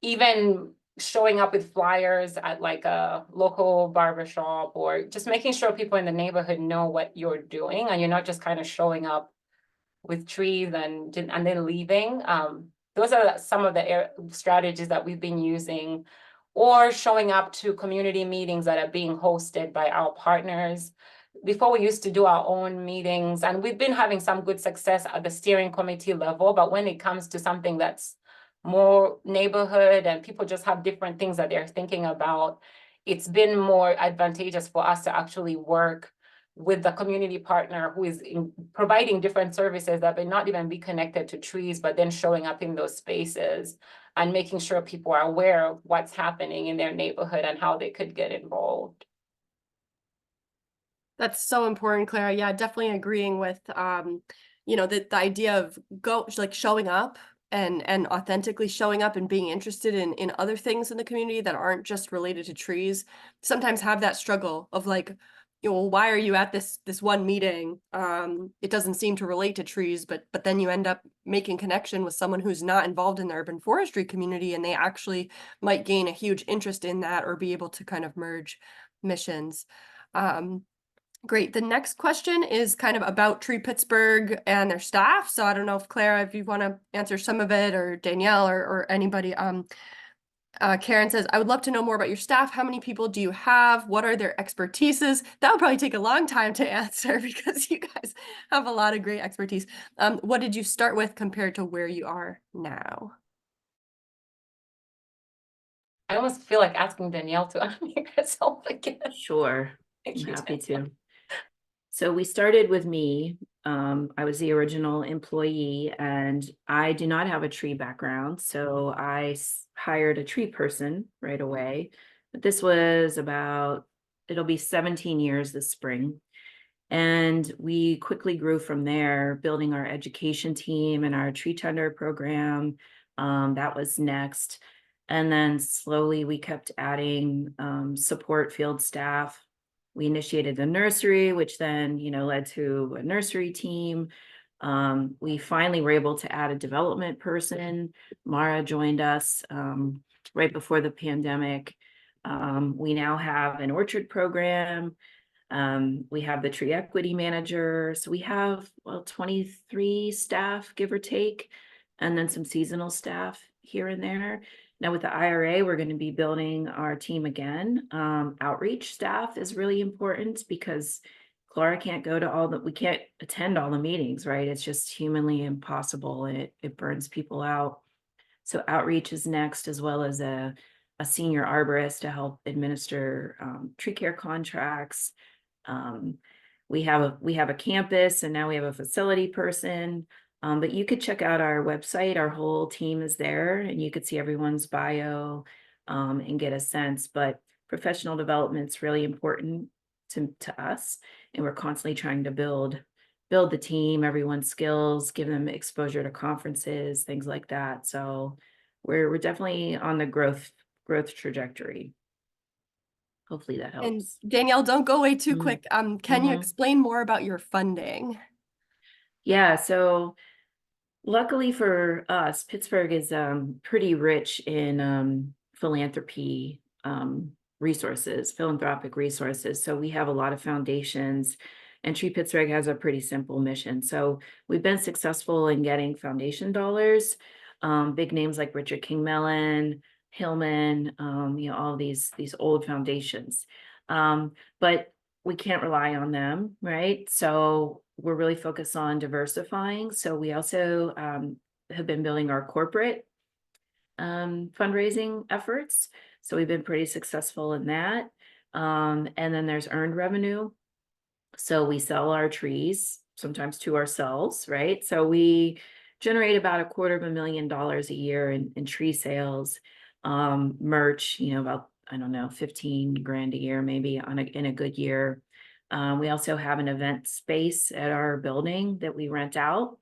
Even showing up with flyers at like a local barbershop, or just making sure people in the neighborhood know what you're doing and you're not just kind of showing up with trees and then leaving. Those are some of the strategies that we've been using, or showing up to community meetings that are being hosted by our partners. Before, we used to do our own meetings, and we've been having some good success at the steering committee level, but when it comes to something that's more neighborhood and people just have different things that they're thinking about, it's been more advantageous for us to actually work with the community partner who is providing different services that may not even be connected to trees, but then showing up in those spaces and making sure people are aware of what's happening in their neighborhood and how they could get involved. That's so important, Clara. Yeah, definitely agreeing with, the idea of showing up and authentically showing up and being interested in other things in the community that aren't just related to trees. Sometimes have that struggle of like, why are you at this one meeting? It doesn't seem to relate to trees, but then you end up making connection with someone who's not involved in the urban forestry community, and they actually might gain a huge interest in that or be able to kind of merge missions. Great. The next question is kind of about Tree Pittsburgh and their staff. So I don't know if Clara, if you want to answer some of it, or Danielle, or anybody. Karen says, I would love to know more about your staff. How many people do you have? What are their expertises? That would probably take a long time to answer because you guys have a lot of great expertise. What did you start with compared to where you are now? I almost feel like asking Danielle to unmute herself again. Sure, Thank I'm you, happy Danielle. to. So we started with me. I was the original employee, and I do not have a tree background. So I hired a tree person right away. But this was it'll be 17 years this spring. And we quickly grew from there, building our education team and our tree tender program. That was next. And then slowly we kept adding support field staff. We initiated a nursery, which then, led to a nursery team. We finally were able to add a development person. Mara joined us right before the pandemic. We now have an orchard program. We have the tree equity manager. So we have 23 staff, give or take, and then some seasonal staff here and there. Now with the IRA, we're going to be building our team again. Outreach staff is really important because Clara can't go to we can't attend all the meetings, right? It's just humanly impossible, and it burns people out. So outreach is next, as well as a senior arborist to help administer tree care contracts. We have a campus, and now we have a facility person. But you could check out our website. Our whole team is there, and you could see everyone's bio and get a sense. But professional development's really important to us, and we're constantly trying to build the team, everyone's skills, give them exposure to conferences, things like that. So we're definitely on the growth trajectory. Hopefully that And helps. Danielle, don't go away too Mm. quick. Can you Mhm. explain more about your funding? Yeah, so luckily for us, Pittsburgh is pretty rich in philanthropy philanthropic resources. So we have a lot of foundations, and Tree Pittsburgh has a pretty simple mission. So we've been successful in getting foundation dollars, big names like Richard King Mellon, Hillman, all these old foundations. But we can't rely on them, right? So we're really focused on diversifying. So we also have been building our corporate fundraising efforts. So we've been pretty successful in that. And then there's earned revenue. So we sell our trees sometimes to ourselves, right? So we generate about $250,000 a year in tree sales, merch, about, I don't know, 15 grand a year, maybe in a good year. We also have an event space at our building that we rent out.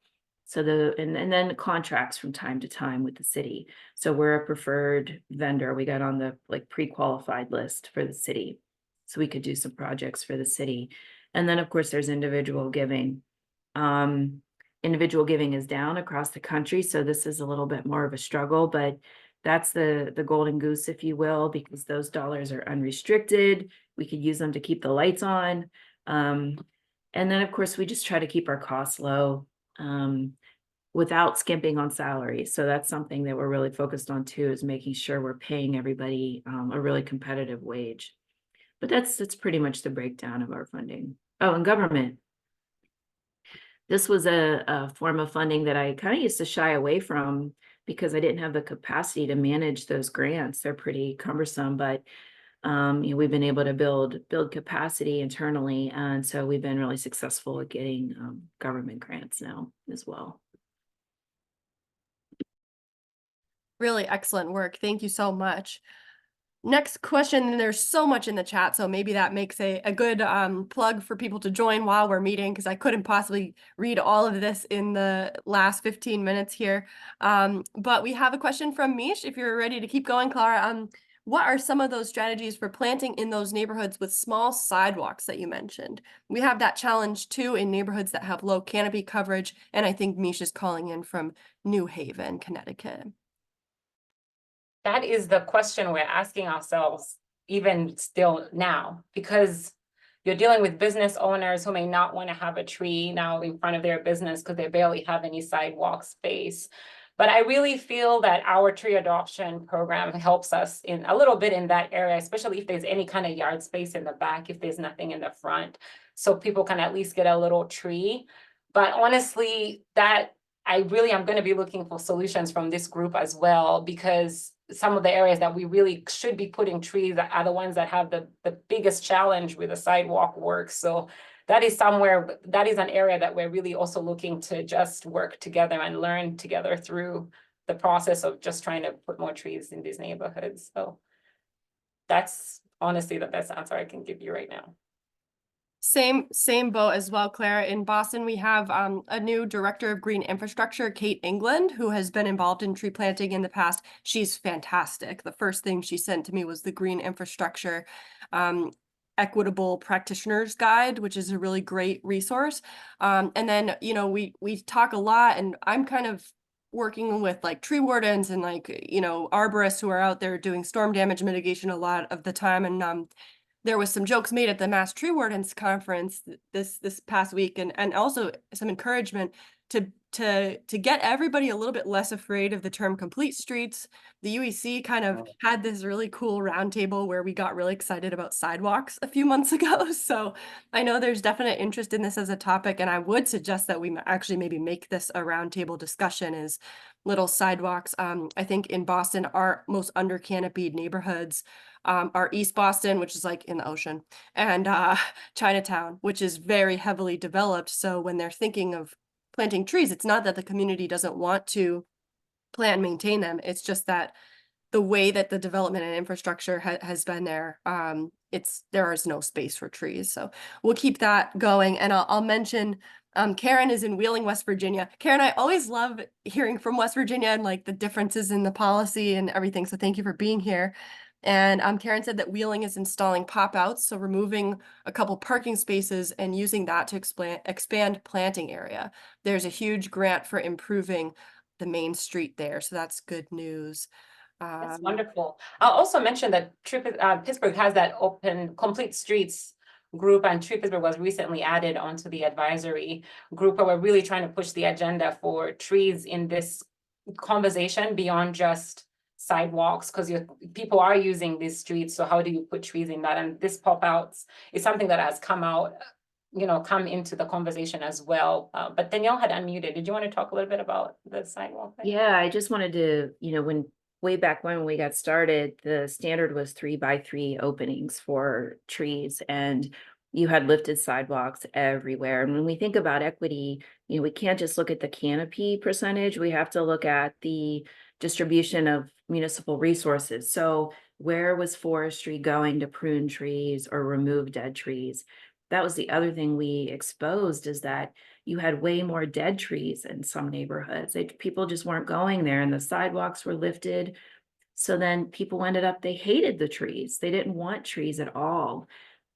So and then contracts from time to time with the city. So we're a preferred vendor. We got on the pre-qualified list for the city. So we could do some projects for the city. And then of course there's individual giving. Individual giving is down across the country. So this is a little bit more of a struggle, but that's the golden goose, if you will, because those dollars are unrestricted. We could use them to keep the lights on. And then of course we just try to keep our costs low without skimping on salaries. So that's something that we're really focused on too, is making sure we're paying everybody a really competitive wage. But that's pretty much the breakdown of our funding. Oh, and government. This was a form of funding that I kind of used to shy away from because I didn't have the capacity to manage those grants. They're pretty cumbersome, but we've been able to build capacity internally, and so we've been really successful at getting government grants now as well. Really excellent work. Thank you so much. Next question, and there's so much in the chat, so maybe that makes a good plug for people to join while we're meeting, because I couldn't possibly read all of this in the last 15 minutes here. But we have a question from Mish, if you're ready to keep going, Clara. What are some of those strategies for planting in those neighborhoods with small sidewalks that you mentioned? We have that challenge too in neighborhoods that have low canopy coverage, and I think Mish is calling in from New Haven, Connecticut. That is the question we're asking ourselves even still now, because you're dealing with business owners who may not want to have a tree now in front of their business because they barely have any sidewalk space. But I really feel that our tree adoption program helps us in a little bit in that area, especially if there's any kind of yard space in the back, if there's nothing in the front, so people can at least get a little tree. But honestly, that I really am going to be looking for solutions from this group as well, because some of the areas that we really should be putting trees are the ones that have the biggest challenge with the sidewalk work. So that is an area that we're really also looking to just work together and learn together through the process of just trying to put more trees in these neighborhoods. So that's honestly the best answer I can give you right now. Same boat as well, Clara. In Boston, we have a new director of green infrastructure, Kate England, who has been involved in tree planting in the past. She's fantastic. The first thing she sent to me was the green infrastructure Equitable Practitioner's Guide, which is a really great resource. And then, we talk a lot, and I'm kind of working with like tree wardens and arborists who are out there doing storm damage mitigation a lot of the time. And there was some jokes made at the Mass Tree Wardens Conference this past week, and also some encouragement to get everybody a little bit less afraid of the term complete streets. The UEC kind of had this really cool roundtable where we got really excited about sidewalks a few months ago. So I know there's definite interest in this as a topic, and I would suggest that we actually maybe make this a roundtable discussion, is little sidewalks. I think in Boston, our most under canopied neighborhoods are East Boston, which is like in the ocean, and Chinatown, which is very heavily developed. So when they're thinking of planting trees. It's not that the community doesn't want to plant and maintain them. It's just that the way that the development and infrastructure has been there, there is no space for trees. So we'll keep that going. And I'll mention, Karen is in Wheeling, West Virginia. Karen, I always love hearing from West Virginia and like the differences in the policy and everything. So thank you for being here. And Karen said that Wheeling is installing pop-outs, so removing a couple parking spaces and using that to expand planting area. There's a huge grant for improving the main street there. So that's good news. That's wonderful. I'll also mention that Pittsburgh has that open complete streets group, and Tree Pittsburgh was recently added onto the advisory group, where we're really trying to push the agenda for trees in this conversation beyond just sidewalks, because people are using these streets. So how do you put trees in that? And this pop-outs is something that has come out, come into the conversation as well. But Danielle had unmuted. Did you want to talk a little bit about the sidewalk thing? Yeah, I just wanted to, way back when we got started, the standard was 3x3 openings for trees, and you had lifted sidewalks everywhere. And when we think about equity, we can't just look at the canopy percentage. We have to look at the distribution of municipal resources. So where was forestry going to prune trees or remove dead trees? That was the other thing we exposed, is that you had way more dead trees in some neighborhoods. People just weren't going there, and the sidewalks were lifted. So then people ended up, they hated the trees. They didn't want trees at all.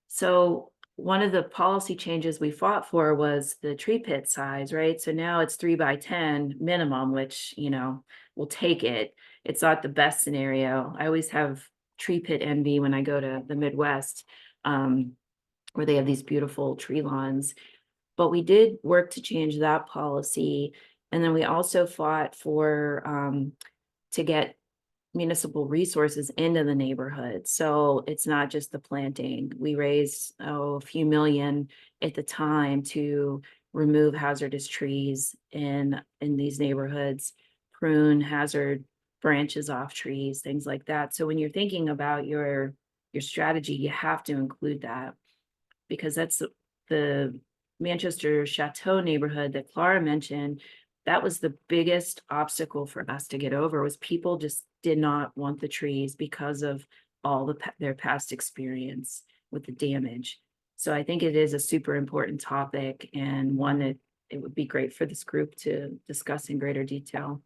So one of the policy changes we fought for was the tree pit size, right? So now it's 3x10 minimum, which, we'll take it. It's not the best scenario. I always have tree pit envy when I go to the Midwest, where they have these beautiful tree lawns. But we did work to change that policy. And then we also fought for to get municipal resources into the neighborhood. So it's not just the planting. We raised a few million at the time to remove hazardous trees in these neighborhoods, prune hazard branches off trees, things like that. So when you're thinking about your strategy, you have to include that, because that's the Manchester Chateau neighborhood that Clara mentioned. That was the biggest obstacle for us to get over, was people just did not want the trees because of all their past experience with the damage. So I think it is a super important topic, and one that it would be great for this group to discuss in greater detail.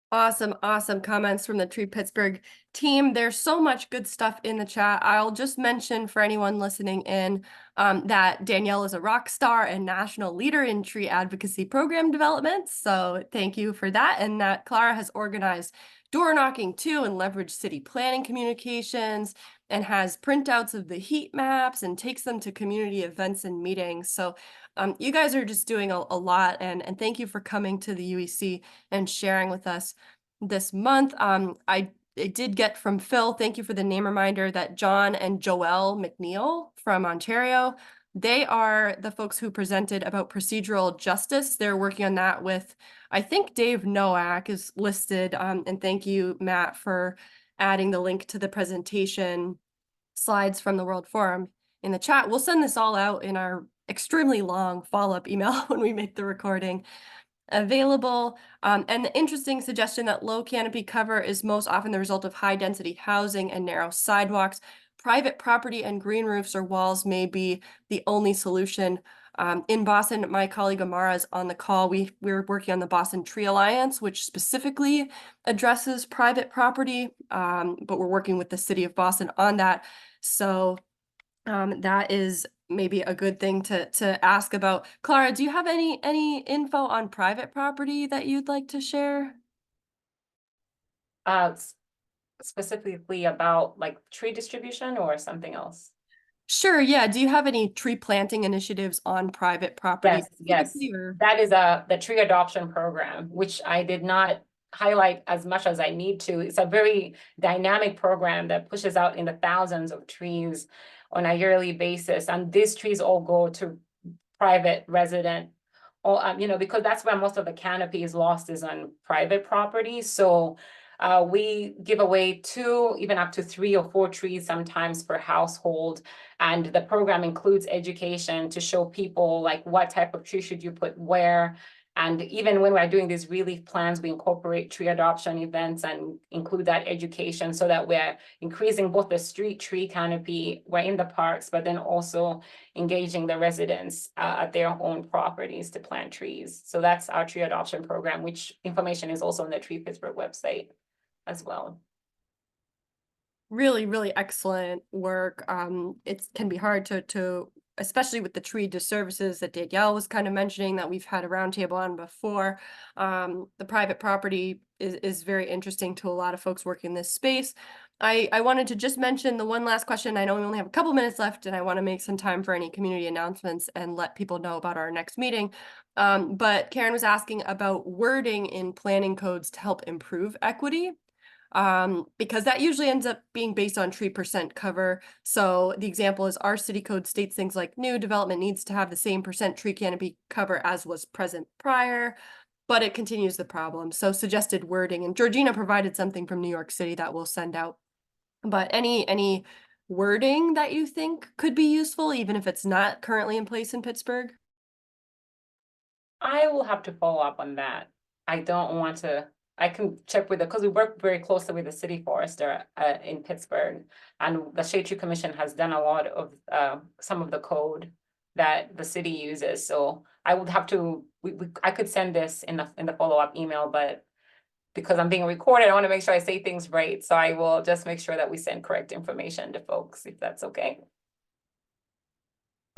Awesome comments from the Tree Pittsburgh team. There's so much good stuff in the chat. I'll just mention for anyone listening in that Danielle is a rock star and national leader in tree advocacy program development. So thank you for that. And that Clara has organized door knocking too, and leveraged city planning communications, and has printouts of the heat maps and takes them to community events and meetings. So you guys are just doing a lot, and thank you for coming to the UEC and sharing with us this month. I did get from Phil, thank you for the name reminder, that John and Joelle McNeil from Ontario, they are the folks who presented about procedural justice. They're working on that with, I think Dave Nowak is listed, and thank you, Matt, for adding the link to the presentation slides from the World Forum in the chat. We'll send this all out in our extremely long follow-up email when we make the recording available. And the interesting suggestion that low canopy cover is most often the result of high density housing and narrow sidewalks. Private property and green roofs or walls may be the only solution. In Boston, my colleague Amara is on the call. We're working on the Boston Tree Alliance, which specifically addresses private property, but we're working with the city of Boston on that. So that is maybe a good thing to ask about. Clara, do you have any info on private property that you'd like to share? Specifically about like tree distribution or something else? Sure, yeah. Do you have any tree planting initiatives on private property? Yes. That is the tree adoption program, which I did not highlight as much as I need to. It's a very dynamic program that pushes out in the thousands of trees on a yearly basis. And these trees all go to private resident, or, because that's where most of the canopy is lost, is on private property. So We give away 2, even up to 3 or 4 trees sometimes per household. And the program includes education to show people like what type of tree should you put where. And even when we're doing these ReLeaf plans, we incorporate tree adoption events and include that education so that we're increasing both the street tree canopy, we're in the parks, but then also engaging the residents at their own properties to plant trees. So that's our tree adoption program, which information is also on the Tree Pittsburgh website as well. Really, really excellent work. It can be hard to especially with the tree disservices that Danielle was kind of mentioning that we've had a roundtable on before. The private property is very interesting to a lot of folks working in this space. I wanted to just mention the one last question. I know we only have a couple minutes left, and I want to make some time for any community announcements and let people know about our next meeting. But Karen was asking about wording in planning codes to help improve equity. Because that usually ends up being based on tree percent cover. So the example is our city code states things like new development needs to have the same percent tree canopy cover as was present prior, but it continues the problem. So suggested wording, and Georgina provided something from New York City that we'll send out. But any wording that you think could be useful, even if it's not currently in place in Pittsburgh? I will have to follow up on that. I don't want to, I can check with because we work very closely with the city forester in Pittsburgh. And the Shade Tree Commission has done a lot of some of the code that the city uses. So I would have to, I could send this in the follow-up email, but because I'm being recorded, I want to make sure I say things right. So I will just make sure that we send correct information to folks, if that's okay.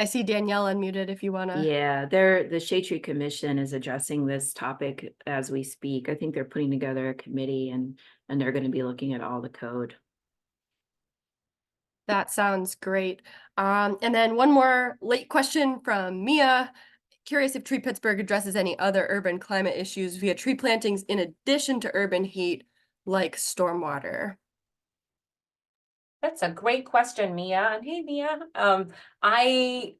I see Danielle unmuted if you want to. Yeah, the Shade Tree Commission is addressing this topic as we speak. I think they're putting together a committee and they're going to be looking at all the code. That sounds great. And then one more late question from Mia. Curious if Tree Pittsburgh addresses any other urban climate issues via tree plantings in addition to urban heat, like stormwater. That's a great question, Mia. And hey, Mia. I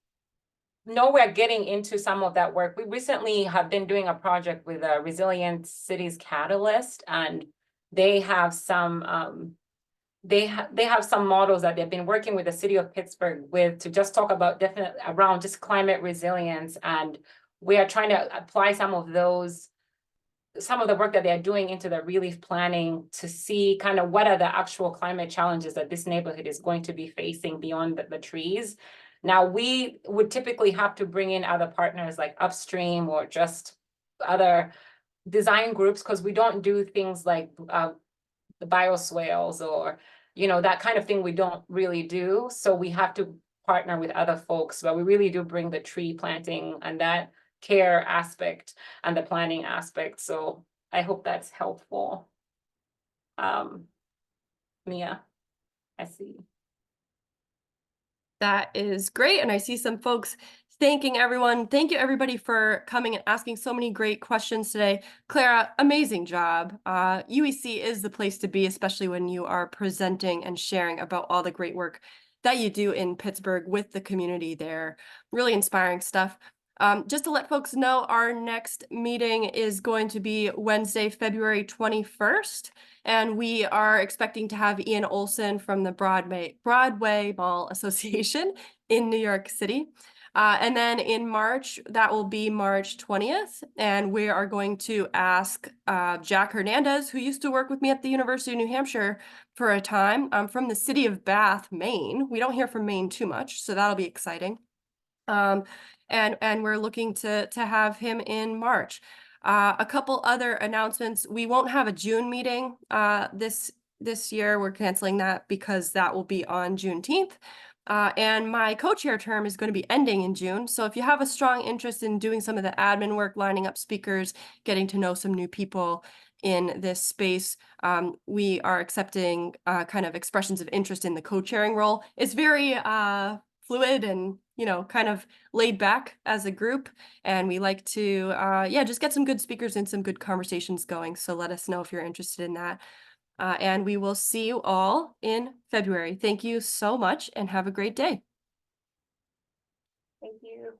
know we're getting into some of that work. We recently have been doing a project with a Resilient Cities Catalyst, and they have some they have some models that they've been working with the city of Pittsburgh with to just talk about definitely around just climate resilience. And we are trying to apply some of the work that they're doing into the ReLeaf planning to see kind of what are the actual climate challenges that this neighborhood is going to be facing beyond the trees. Now, we would typically have to bring in other partners like Upstream or just other design groups, because we don't do things like the bioswales or, that kind of thing we don't really do. So we have to partner with other folks, but we really do bring the tree planting and that care aspect and the planning aspect. So I hope that's helpful. Mia, I see. That is great. And I see some folks thanking everyone. Thank you, everybody, for coming and asking so many great questions today. Clara, amazing job. UEC is the place to be, especially when you are presenting and sharing about all the great work that you do in Pittsburgh with the community there. Really inspiring stuff. Just to let folks know, our next meeting is going to be Wednesday, February 21st, and we are expecting to have Ian Olson from the Broadway Mall Association in New York City. And then in March, that will be March 20th, and we are going to ask Jack Hernandez, who used to work with me at the University of New Hampshire for a time, from the city of Bath, Maine. We don't hear from Maine too much, so that'll be exciting. And we're looking to have him in March. A couple other announcements. We won't have a June meeting this year. We're canceling that because that will be on Juneteenth. And my co-chair term is going to be ending in June. So if you have a strong interest in doing some of the admin work, lining up speakers, getting to know some new people in this space, we are accepting kind of expressions of interest in the co-chairing role. It's very fluid and kind of laid back as a group, and we like to just get some good speakers and some good conversations going. So let us know if you're interested in that, and we will see you all in February. Thank you so much and have a great day. Thank you.